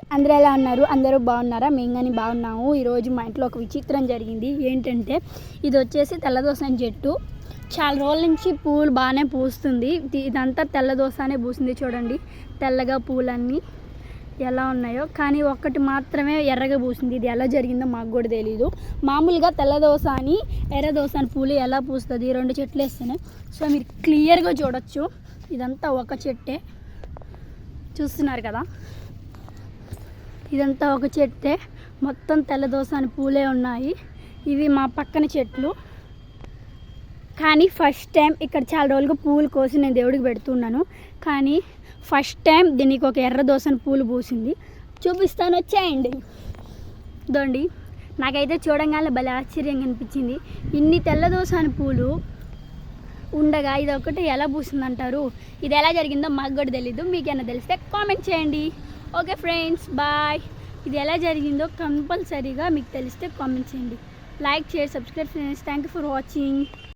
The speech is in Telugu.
అందరూ ఎలా ఉన్నారు? అందరూ బాగున్నారా? మేము కానీ బాగున్నాము. ఈరోజు మా ఇంట్లో ఒక విచిత్రం జరిగింది. ఏంటంటే ఇది వచ్చేసి తెల్లదోసన చెట్టు. చాలా రోజుల నుంచి పూలు బాగానే పూస్తుంది. ఇదంతా తెల్లదోసనే పూసింది. చూడండి తెల్లగా పూలన్నీ ఎలా ఉన్నాయో, కానీ ఒక్కటి మాత్రమే ఎర్రగా పూసింది. ఇది ఎలా జరిగిందో మాకు కూడా తెలీదు. మామూలుగా తెల్లదోస అని ఎర్రదోస అని పూలు ఎలా పూస్తుంది? రెండు చెట్లు వేస్తేనే. సో మీరు క్లియర్గా చూడొచ్చు. ఇదంతా ఒక చెట్టే, చూస్తున్నారు కదా. ఇదంతా ఒక చెట్టే, మొత్తం తెల్లదోస అని పూలే ఉన్నాయి. ఇవి మా పక్కన చెట్లు. కానీ ఫస్ట్ టైం ఇక్కడ చాలా రోజులుగా పూలు కోసి నేను దేవుడికి పెడుతున్నాను. కానీ ఫస్ట్ టైం దీనికి ఒక ఎర్ర దోసని పూలు పూసింది. చూపిస్తాను, వచ్చేయండి. ఇదండి, నాకైతే చూడంగానే భలే ఆశ్చర్యంగా అనిపించింది. ఇన్ని తెల్లదోసని పూలు ఉండగా ఇది ఒకటి ఎలా పూసిందంటారు? ఇది ఎలా జరిగిందో మాకు కూడా తెలీదు. మీకేమైనా తెలిస్తే కామెంట్ చేయండి. Okay friends, bye. ఇది ఎలా జరిగిందో కంపల్సరీగా మీకు తెలిస్తే కామెంట్ చేయండి. Like, share, subscribe friends. Thank you for watching.